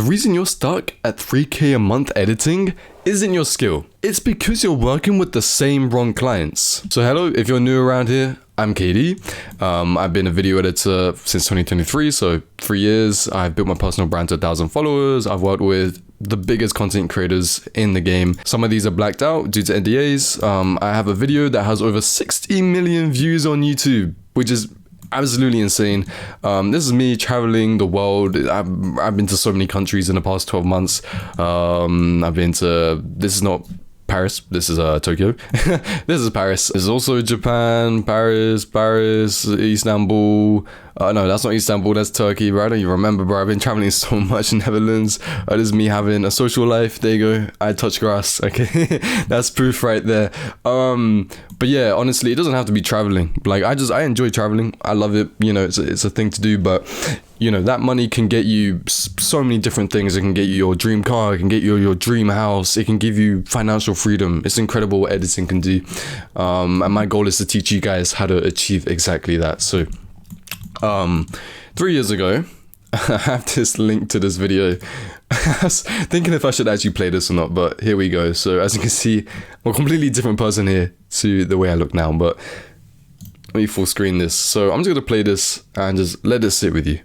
The reason you're stuck at 3K a month editing isn't your skill. It's because you're working with the same wrong clients. So hello, if you're new around here, I'm KD. I've been a video editor since 2023, so 3 years. I've built my personal brand to 1,000 followers. I've worked with the biggest content creators in the game. Some of these are blacked out due to NDAs. I have a video that has over 60 million views on YouTube, which is absolutely insane. This is me traveling the world. I've been to so many countries in the past 12 months. I've been to, this is not Paris, this is Tokyo. This is Paris. There's also Japan, Paris, Istanbul. No, that's not Istanbul, that's Turkey, bro. I don't even remember, bro. I've been traveling so much in Netherlands. This is me having a social life. There you go. I touch grass. Okay, that's proof right there. But yeah, honestly, it doesn't have to be traveling. Like I enjoy traveling. I love it. You know, it's a thing to do. But you know, that money can get you so many different things. It can get you your dream car. It can get you your dream house. It can give you financial freedom. It's incredible what editing can do. And my goal is to teach you guys how to achieve exactly that. So 3 years ago, I have this link to this video. I was thinking if I should actually play this or not, but here we go. So as you can see, I'm a completely different person here to the way I look now, but let me full screen this. So I'm just gonna play this and just let it sit with you.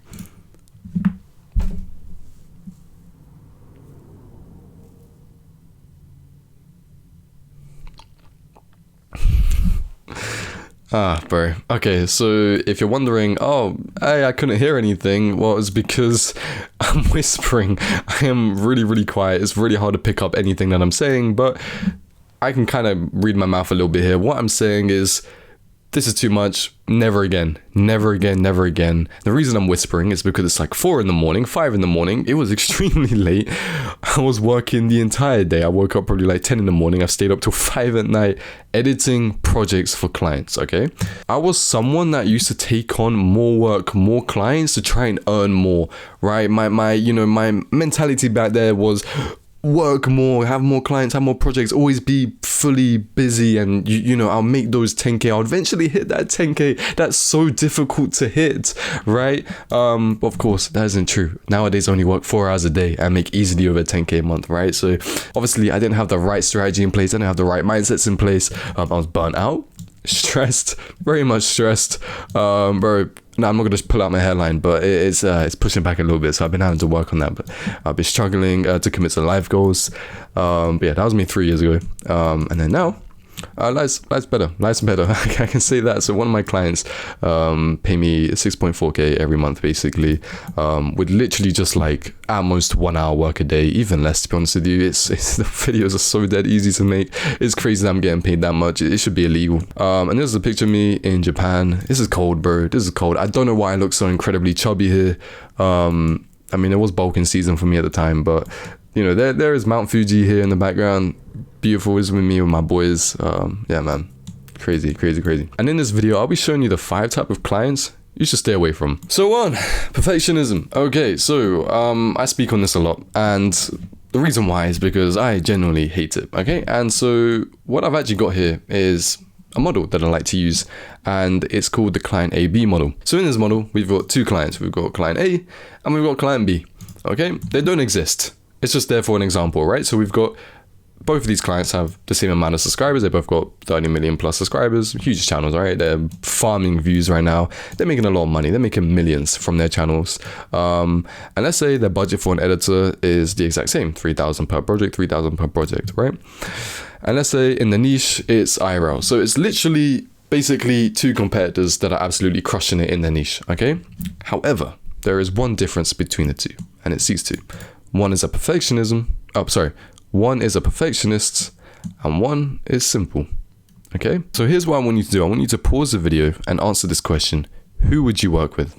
Bro. Okay, so if you're wondering, oh, I couldn't hear anything, well, it's because I'm whispering. I am really quiet. It's really hard to pick up anything that I'm saying, but I can kind of read my mouth a little bit here. What I'm saying is, this is too much. Never again. Never again. Never again. The reason I'm whispering is because it's like 4 in the morning, 5 in the morning. It was extremely late. I was working the entire day. I woke up probably like 10 in the morning. I stayed up till 5 at night editing projects for clients, okay? I was someone that used to take on more work, more clients to try and earn more, right? My mentality back there was work more, have more clients, have more projects, always be fully busy, and you know, I'll make those 10K. I'll eventually hit that 10K. That's so difficult to hit, right? But of course, that isn't true. Nowadays, I only work 4 hours a day and make easily over 10K a month, right? So obviously, I didn't have the right strategy in place. I didn't have the right mindsets in place. I was burnt out, stressed, very much stressed, bro. No, I'm not gonna just pull out my hairline, but it's pushing back a little bit, so I've been having to work on that. But I've been struggling to commit to life goals. But yeah, that was me 3 years ago. And then now, life's better. Life's better. I can say that. So one of my clients pay me 6.4K every month, basically, with literally just like at most 1 hour work a day, even less, to be honest with you. It's the videos are so dead easy to make. It's crazy that I'm getting paid that much. It should be illegal. And this is a picture of me in Japan. This is cold, bro. This is cold. I don't know why I look so incredibly chubby here. I mean, it was bulking season for me at the time, but you know, there is Mount Fuji here in the background. Beautiful. Is with me with my boys. Yeah, man, crazy. And in this video, I'll be showing you the 5 types of clients you should stay away from. So 1, perfectionism. Okay, so I speak on this a lot, and the reason why is because I genuinely hate it. Okay, and so what I've actually got here is a model that I like to use, and it's called the client A/B model. So in this model, we've got 2 clients. We've got client A and we've got client B. Okay, they don't exist. It's just there for an example, right? So we've got both of these clients have the same amount of subscribers. They both got 30 million plus subscribers, huge channels, right? They're farming views right now. They're making a lot of money. They're making millions from their channels. And let's say their budget for an editor is the exact same, 3,000 per project, 3,000 per project, right? And let's say in the niche, it's IRL. So it's literally basically 2 competitors that are absolutely crushing it in their niche, okay? However, there is one difference between the 2, and it's these 2. One is a perfectionist, and one is simple. Okay, so here's what I want you to do. I want you to pause the video and answer this question. Who would you work with?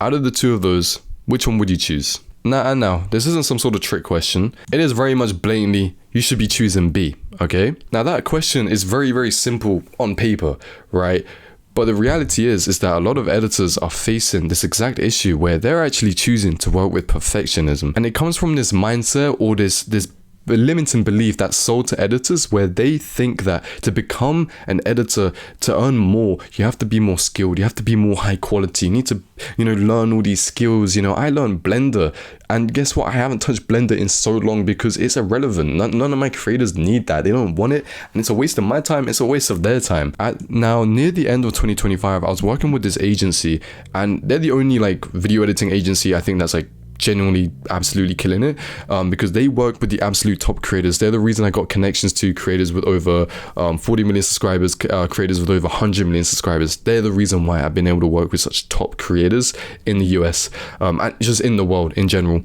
Out of the 2 of those, which one would you choose? Now, this isn't some sort of trick question. It is very much blatantly, you should be choosing B, okay? Now that question is very simple on paper, right? But the reality is that a lot of editors are facing this exact issue where they're actually choosing to work with perfectionism. And it comes from this mindset or this limiting belief that's sold to editors, where they think that to become an editor, to earn more, you have to be more skilled, you have to be more high quality, you need to, learn all these skills. I learned Blender, and guess what? I haven't touched Blender in so long because it's irrelevant. None of my creators need that. They don't want it, and it's a waste of my time, it's a waste of their time. Now, near the end of 2025, I was working with this agency, and they're the only video editing agency I think that's genuinely absolutely killing it, because they work with the absolute top creators. They're the reason I got connections to creators with over 40 million subscribers, creators with over 100 million subscribers. They're the reason why I've been able to work with such top creators in the US, and just in the world in general.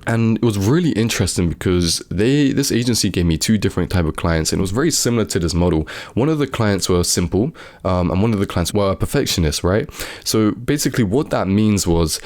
And it was really interesting because this agency gave me two different type of clients, and it was very similar to this model. One of the clients were simple, and one of the clients were perfectionists, right? So basically what that means was,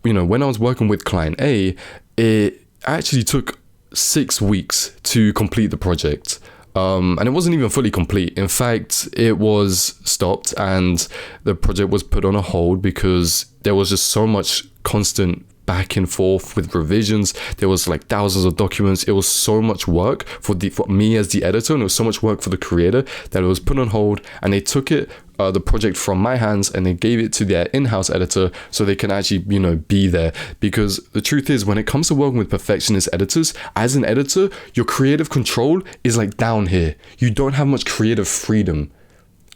when I was working with client A, it actually took 6 weeks to complete the project. And it wasn't even fully complete. In fact, it was stopped and the project was put on a hold because there was just so much constant back and forth with revisions. There was thousands of documents. It was so much work for me as the editor, and it was so much work for the creator that it was put on hold, and they took the project from my hands and they gave it to their in-house editor so they can actually be there. Because the truth is, when it comes to working with perfectionist editors, as an editor, your creative control is down here. You don't have much creative freedom.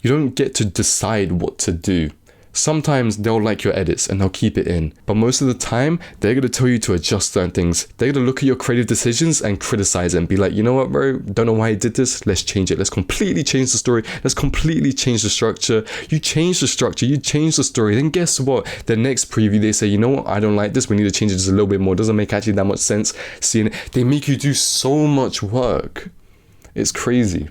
You don't get to decide what to do. Sometimes they'll like your edits and they'll keep it in, but most of the time they're going to tell you to adjust certain things. They're going to look at your creative decisions and criticize it and be like, you know what, bro, don't know why you did this, let's change it, let's completely change the story, let's completely change the structure. You change the structure, you change the story, then guess what, the next preview they say, you know what, I don't like this, we need to change it just a little bit more, it doesn't make actually that much sense seeing it. They make you do so much work, it's crazy.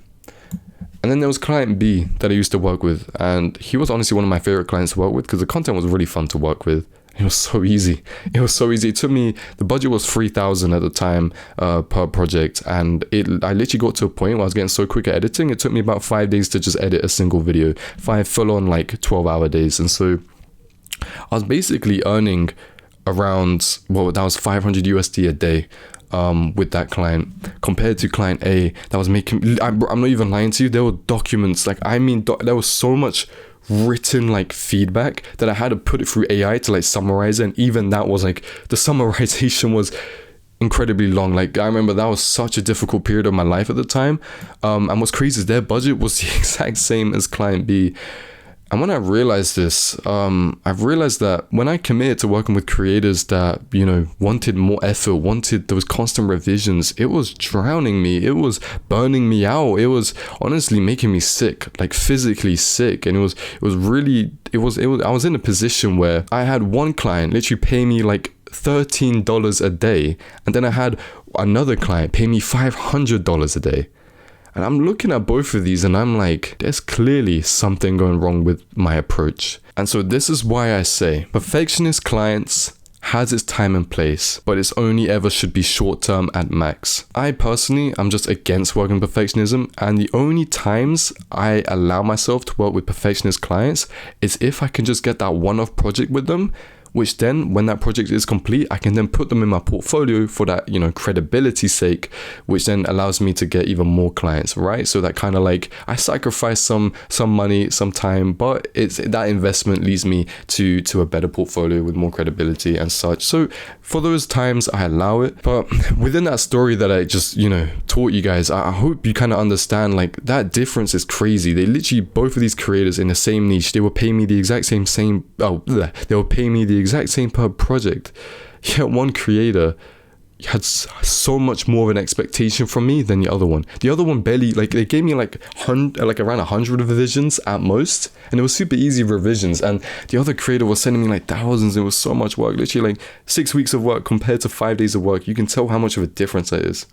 And then there was client B that I used to work with, and he was honestly one of my favorite clients to work with because the content was really fun to work with. It was so easy. It was so easy. It took me, the budget was $3,000 at the time per project, and I literally got to a point where I was getting so quick at editing, it took me about 5 days to just edit a single video. 5 full-on 12-hour days. And so I was basically earning around, that was 500 USD a day. With that client, compared to client A that was making, I'm not even lying to you, there were documents, there was so much written feedback that I had to put it through AI to summarize it, and even that was the summarization was incredibly long. I remember that was such a difficult period of my life at the time, and what's crazy is their budget was the exact same as client B. And when I realized this, I've realized that when I committed to working with creators that, wanted more effort, there was constant revisions, it was drowning me, it was burning me out, it was honestly making me sick, physically sick. And I was in a position where I had one client literally pay me $13 a day, and then I had another client pay me $500 a day. And I'm looking at both of these and I'm like, there's clearly something going wrong with my approach. And so this is why I say perfectionist clients has its time and place, but it's only ever should be short term at max. I personally, I'm just against working perfectionism, and the only times I allow myself to work with perfectionist clients is if I can just get that one-off project with them, which then when that project is complete, I can then put them in my portfolio for that, credibility sake, which then allows me to get even more clients, right? So that kind of I sacrifice some money, some time, but that investment leads me to a better portfolio with more credibility and such. So for those times I allow it, but within that story that I just, taught you guys, I hope you kind of understand that difference is crazy. They literally, both of these creators in the same niche, they were paying me the exact same per project. Yet one creator had so much more of an expectation from me than the other one. The other one barely, they gave me around 100 revisions at most, and it was super easy revisions. And the other creator was sending me thousands. It was so much work, literally 6 weeks of work compared to 5 days of work. You can tell how much of a difference that is.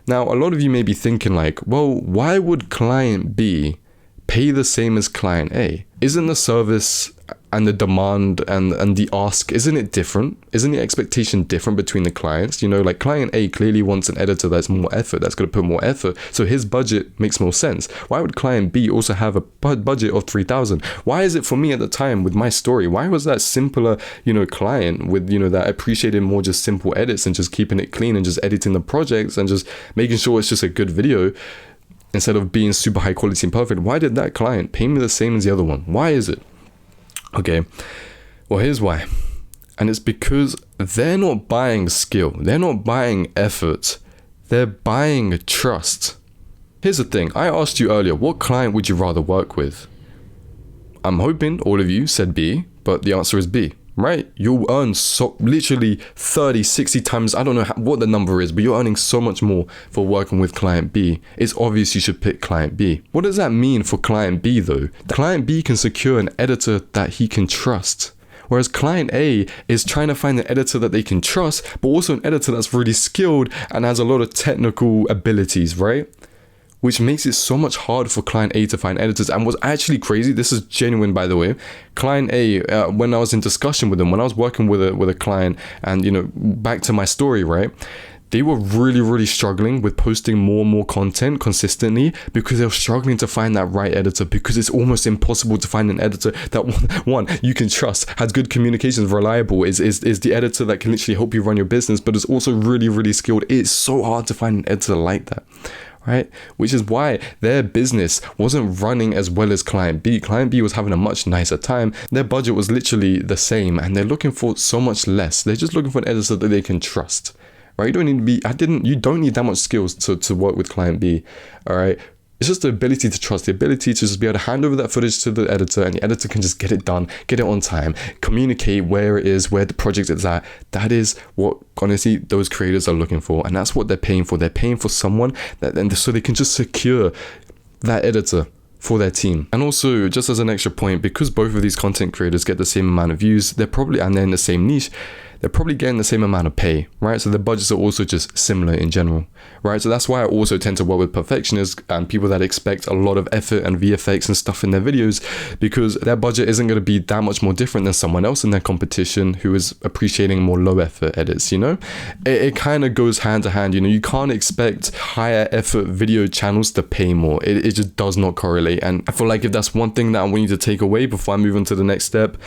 Now, a lot of you may be thinking well, why would client B pay the same as client A? Isn't the service and the demand and the ask, isn't it different? Isn't the expectation different between the clients? You know, like client A clearly wants an editor that's more effort, that's going to put more effort, so his budget makes more sense. Why would client B also have a budget of 3,000? Why is it for me at the time with my story? Why was that simpler, you know, client with, you know, that appreciated more just simple edits and just keeping it clean and just editing the projects and just making sure it's just a good video instead of being super high quality and perfect? Why did that client pay me the same as the other one? Why is it? Okay, well, here's why. And it's because they're not buying skill. They're not buying effort. They're buying trust. Here's the thing. I asked you earlier, what client would you rather work with? I'm hoping all of you said B, but the answer is B, right? You'll earn so literally 30, 60 times. I don't know what the number is, but you're earning so much more for working with client B. It's obvious you should pick client B. What does that mean for client B though? Client B can secure an editor that he can trust. Whereas client A is trying to find an editor that they can trust, but also an editor that's really skilled and has a lot of technical abilities, right? Which makes it so much harder for client A to find editors. And what's actually crazy, this is genuine by the way, client A, when I was in discussion with them, when I was working with a client, and you know, back to my story, right? They were really struggling with posting more and more content consistently because they were struggling to find that right editor, because it's almost impossible to find an editor that one you can trust, has good communications, reliable, is the editor that can literally help you run your business, but is also really skilled. It's so hard to find an editor like that, right? Which is why their business wasn't running as well as client B. Client B was having a much nicer time. Their budget was literally the same and they're looking for so much less. They're just looking for an editor that they can trust. Right? You don't need that much skills to work with client B. All right. It's just the ability to trust, the ability to just be able to hand over that footage to the editor, and the editor can just get it done, get it on time, communicate where it is, where the project is at. That is what, honestly, those creators are looking for. And that's what they're paying for. They're paying for someone so they can just secure that editor for their team. And also, just as an extra point, because both of these content creators get the same amount of views, and they're in the same niche, they're probably getting the same amount of pay, right? So their budgets are also just similar in general, right? So that's why I also tend to work with perfectionists and people that expect a lot of effort and VFX and stuff in their videos, because their budget isn't going to be that much more different than someone else in their competition who is appreciating more low effort edits, you know? It kind of goes hand to hand, you know? You can't expect higher effort video channels to pay more. It just does not correlate. And I feel like if that's one thing that I want you to take away before I move on to the next step,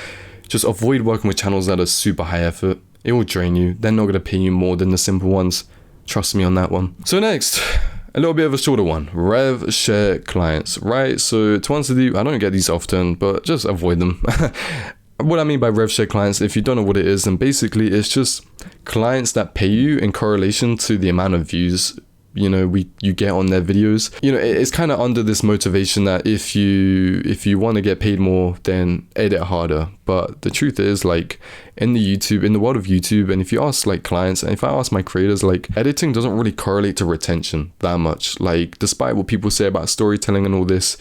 just avoid working with channels that are super high effort. It will drain you. They're not going to pay you more than the simple ones. Trust me on that one. So next, a little bit of a shorter one. Rev share clients, right? So to answer I don't get these often, but just avoid them. What I mean by rev share clients, if you don't know what it is, then basically it's just clients that pay you in correlation to the amount of views you get on their videos. It's kind of under this motivation that if you want to get paid more, then edit harder. But the truth is, like, in the world of YouTube, and if you ask like clients, and if I ask my creators, like, editing doesn't really correlate to retention that much. Like, despite what people say about storytelling and all this,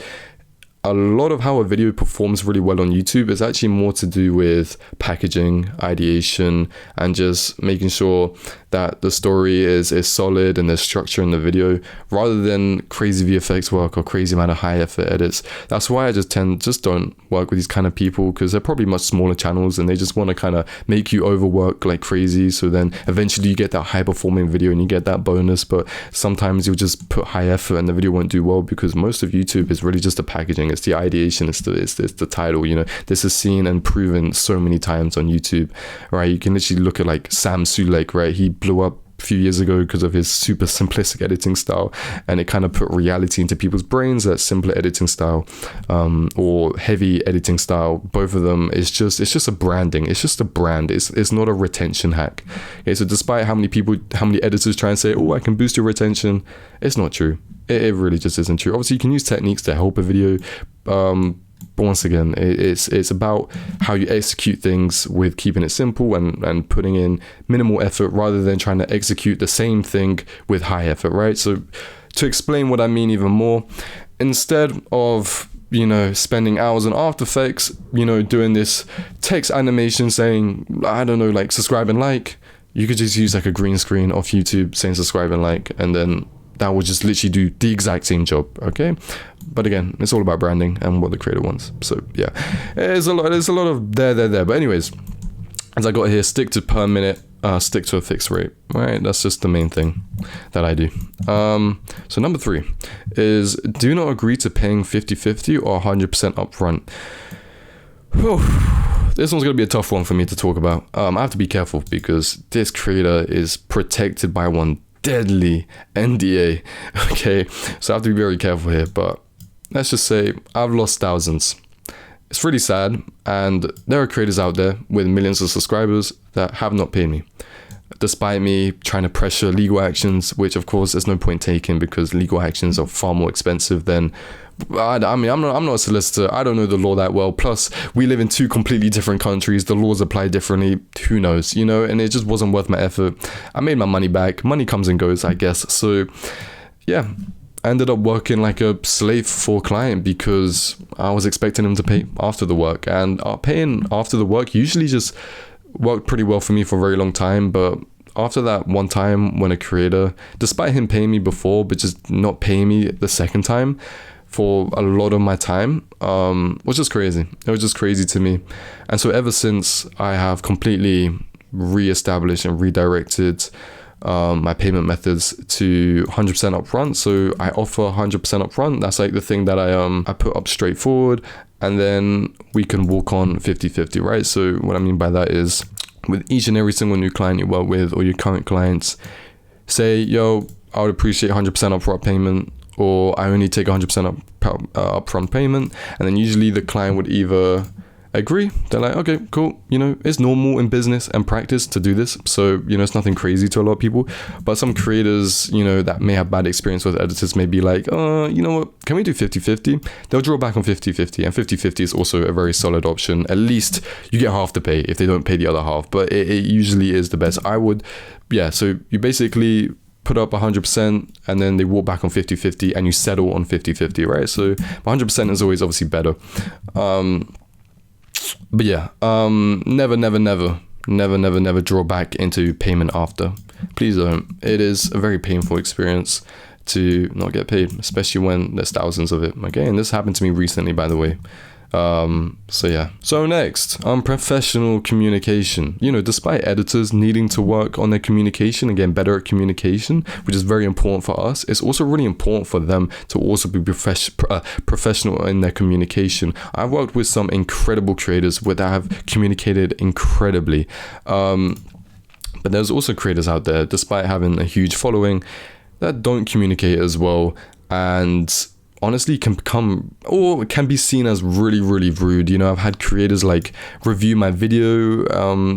a lot of how a video performs really well on YouTube is actually more to do with packaging, ideation, and just making sure that the story is solid and there's structure in the video, rather than crazy VFX work or crazy amount of high effort edits. That's why I just don't work with these kind of people, because they're probably much smaller channels and they just want to kind of make you overwork like crazy. So then eventually you get that high performing video and you get that bonus, but sometimes you'll just put high effort and the video won't do well, because most of YouTube is really just the packaging. It's the ideation, it's the title. This is seen and proven so many times on YouTube, right? You can literally look at like Sam Sulek, right? He blew up a few years ago because of his super simplistic editing style, and it kind of put reality into people's brains. That simpler editing style or heavy editing style, both of them, it's just a branding. It's just a brand. It's not a retention hack. Okay, so despite how many editors try and say, oh, I can boost your retention, it's not true. It really just isn't true. Obviously you can use techniques to help a video, but once again, it's about how you execute things with keeping it simple and putting in minimal effort, rather than trying to execute the same thing with high effort, right? So to explain what I mean even more, instead of spending hours on After Effects, doing this text animation saying, I don't know, like subscribe and like, you could just use like a green screen off YouTube saying subscribe and like, and then that will just literally do the exact same job, okay? But again, it's all about branding and what the creator wants. So yeah, there's a lot of there. But anyways, as I got here, stick to per minute, stick to a fixed rate, right? That's just the main thing that I do. So number 3 is do not agree to paying 50-50 or 100% upfront. This one's going to be a tough one for me to talk about. I have to be careful because this creator is protected by one deadly NDA, okay? So I have to be very careful here, but let's just say I've lost thousands. It's really sad, and there are creators out there with millions of subscribers that have not paid me, despite me trying to pressure legal actions, which of course there's no point taking because legal actions are far more expensive than, I mean, I'm not a solicitor. I don't know the law that well. Plus, we live in 2 completely different countries. The laws apply differently. Who knows, you know? And it just wasn't worth my effort. I made my money back. Money comes and goes, I guess. So, yeah, I ended up working like a slave for a client because I was expecting him to pay after the work. And paying after the work usually just worked pretty well for me for a very long time. But after that one time when a creator, despite him paying me before, but just not paying me the second time, for a lot of my time, was just crazy. It was just crazy to me. And so ever since, I have completely reestablished and redirected my payment methods to 100% upfront. So I offer 100% upfront. That's like the thing that I put up straightforward, and then we can walk on 50-50, right? So what I mean by that is with each and every single new client you work with or your current clients, say, yo, I would appreciate 100% upfront payment, or I only take 100% upfront payment. And then usually the client would either agree, they're like, okay, cool, you know, it's normal in business and practice to do this, so, you know, it's nothing crazy to a lot of people. But some creators, you know, that may have bad experience with editors may be like, you know what, can we do 50-50? They'll draw back on 50-50, and 50-50 is also a very solid option. At least you get half the pay if they don't pay the other half, but it usually is the best. So you basically put up 100% and then they walk back on 50-50 and you settle on 50-50, right? So 100% is always obviously better. But yeah, never draw back into payment after. Please don't. It is a very painful experience to not get paid, especially when there's thousands of it. Okay, and this happened to me recently, by the way. So yeah. So next, professional communication. You know, despite editors needing to work on their communication and getting better at communication, which is very important for us, it's also really important for them to also be professional in their communication. I've worked with some incredible creators that have communicated incredibly. But there's also creators out there, despite having a huge following, that don't communicate as well, and honestly can be seen as really, really rude. You know, I've had creators like review my video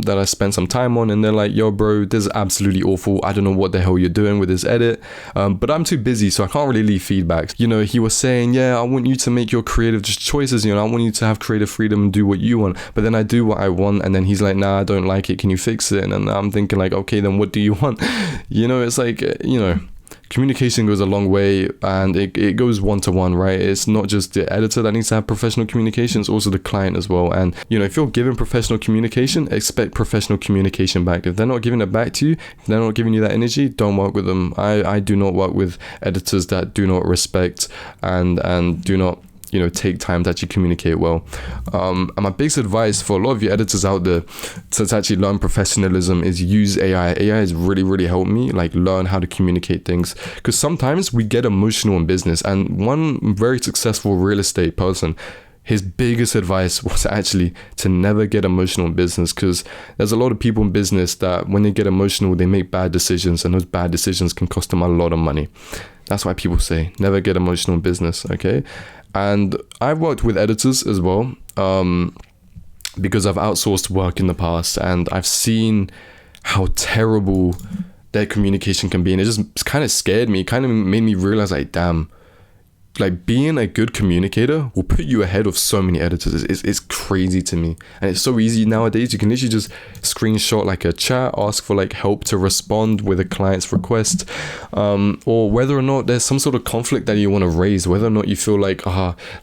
that I spent some time on, and they're like, yo bro, this is absolutely awful, I don't know what the hell you're doing with this edit, but I'm too busy, so I can't really leave feedback. You know, he was saying, yeah, I want you to make your creative choices, you know, I want you to have creative freedom and do what you want, but then I do what I want, and then he's like, nah, I don't like it, can you fix it? And I'm thinking like, okay, then what do you want? You know, it's like, you know, communication goes a long way, and it goes one-to-one, right? It's not just the editor that needs to have professional communication, it's also the client as well. And, you know, if you're giving professional communication, expect professional communication back. If they're not giving it back to you, if they're not giving you that energy, don't work with them. I do not work with editors that do not respect and do not, you know, take time to actually communicate well. And my biggest advice for a lot of you editors out there to actually learn professionalism is use AI. AI has really, really helped me like learn how to communicate things, because sometimes we get emotional in business. And one very successful real estate person, his biggest advice was actually to never get emotional in business, because there's a lot of people in business that when they get emotional, they make bad decisions, and those bad decisions can cost them a lot of money. That's why people say never get emotional in business, okay? And I've worked with editors as well, because I've outsourced work in the past, and I've seen how terrible their communication can be. And it just kind of scared me, kind of made me realize like, damn, like being a good communicator will put you ahead of so many editors. It's crazy to me. And it's so easy nowadays. You can literally just screenshot like a chat, ask for like help to respond with a client's request, or whether or not there's some sort of conflict that you want to raise, whether or not you feel like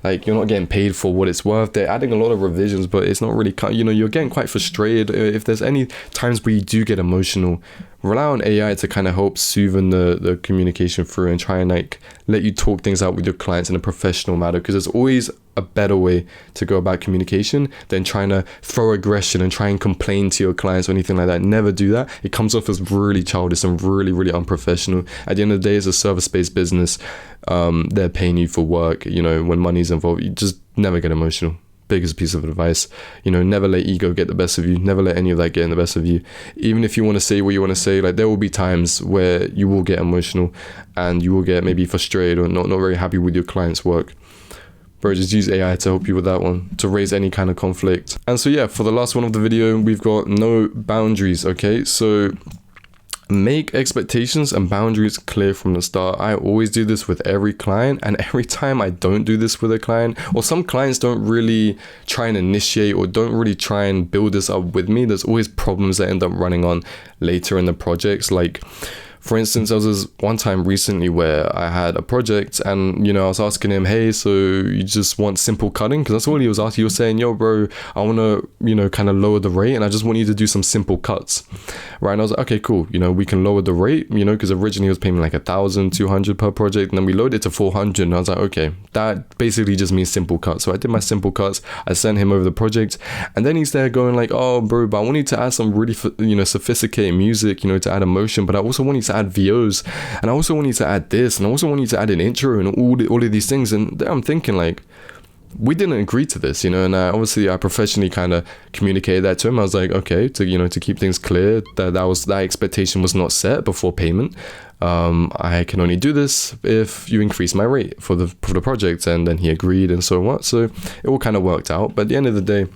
like you're not getting paid for what it's worth. They're adding a lot of revisions, but it's not really, you know, you're getting quite frustrated. If there's any times where you do get emotional, rely on AI to kind of help soothe the communication through and try and like let you talk things out with your clients in a professional manner, because there's always a better way to go about communication than trying to throw aggression and try and complain to your clients or anything like that. Never do that. It comes off as really childish and really, really unprofessional. At the end of the day, it's a service-based business. They're paying you for work. You know, when money's involved, you just never get emotional. Biggest piece of advice, you know, never let ego get the best of you. Never let any of that get in the best of you. Even if you want to say what you want to say, like there will be times where you will get emotional and you will get maybe frustrated or not very happy with your client's work. Bro, just use AI to help you with that one, to raise any kind of conflict. And so yeah, for the last one of the video, we've got no boundaries. Okay, so make expectations and boundaries clear from the start. I always do this with every client, and every time I don't do this with a client, or some clients don't really try and initiate or don't really try and build this up with me, there's always problems that end up running on later in the projects. Like for instance, there was this one time recently where I had a project and, you know, I was asking him, hey, so you just want simple cutting? Because that's all he was asking. He was saying, yo, bro, I want to, you know, kind of lower the rate and I just want you to do some simple cuts. Right. And I was like, okay, cool. You know, we can lower the rate, you know, because originally he was paying me like 1,200 per project. And then we lowered it to 400. And I was like, okay, that basically just means simple cuts. So I did my simple cuts. I sent him over the project. And then he's there going like, oh, bro, but I want you to add some really, you know, sophisticated music, you know, to add emotion. But I also want you to add VOs, and I also want you to add this, and I also want you to add an intro and all of these things. And I'm thinking like, we didn't agree to this, you know. And obviously I professionally kind of communicated that to him. I was like, okay, to keep things clear, that expectation was not set before payment. I can only do this if you increase my rate for the project. And then he agreed, and so what. So it all kind of worked out. But at the end of the day,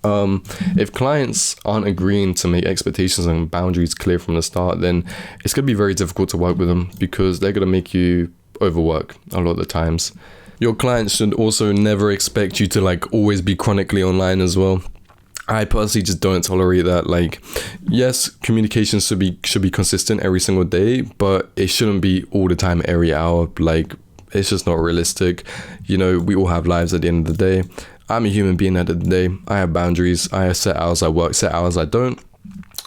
if clients aren't agreeing to make expectations and boundaries clear from the start, then it's going to be very difficult to work with them, because they're going to make you overwork a lot of the times. Your clients should also never expect you to like always be chronically online as well. I personally just don't tolerate that. Like, yes, communication should be consistent every single day, but it shouldn't be all the time, every hour. Like, it's just not realistic. You know, we all have lives at the end of the day. I'm a human being at the end of the day. I have boundaries. I have set hours I work, set hours I don't.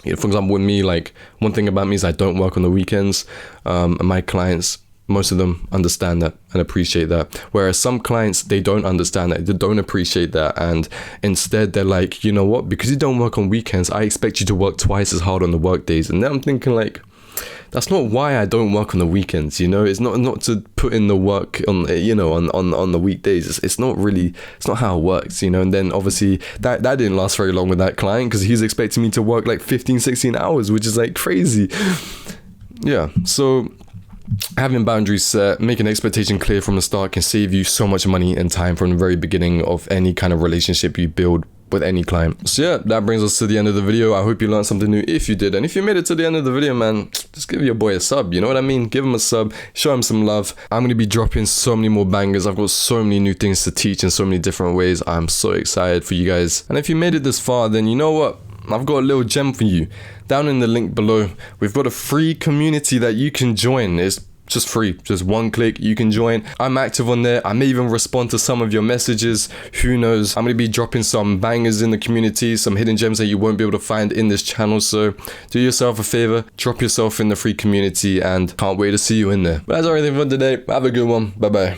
You know, for example, with me, like one thing about me is I don't work on the weekends. And my clients, most of them understand that and appreciate that. Whereas some clients, they don't understand that, they don't appreciate that. And instead they're like, you know what, because you don't work on weekends, I expect you to work twice as hard on the work days. And then I'm thinking like, that's not why I don't work on the weekends, you know. It's not to put in the work on, you know, on the weekdays. It's not how it works, you know. And then obviously that didn't last very long with that client, because he's expecting me to work like 15-16 hours, which is like crazy. Yeah, so having boundaries set, making expectation clear from the start can save you so much money and time from the very beginning of any kind of relationship you build with any client. So yeah, that brings us to the end of the video. I hope you learned something new if you did. And if you made it to the end of the video, man, just give your boy a sub. You know what I mean? Give him a sub, show him some love. I'm going to be dropping so many more bangers. I've got so many new things to teach in so many different ways. I'm so excited for you guys. And if you made it this far, then you know what? I've got a little gem for you. Down in the link below, we've got a free community that you can join. It's just free, just one click, you can join. I'm active on there. I may even respond to some of your messages. Who knows? I'm going to be dropping some bangers in the community, some hidden gems that you won't be able to find in this channel. So do yourself a favor, drop yourself in the free community, and can't wait to see you in there. But that's everything for today. Have a good one. Bye bye.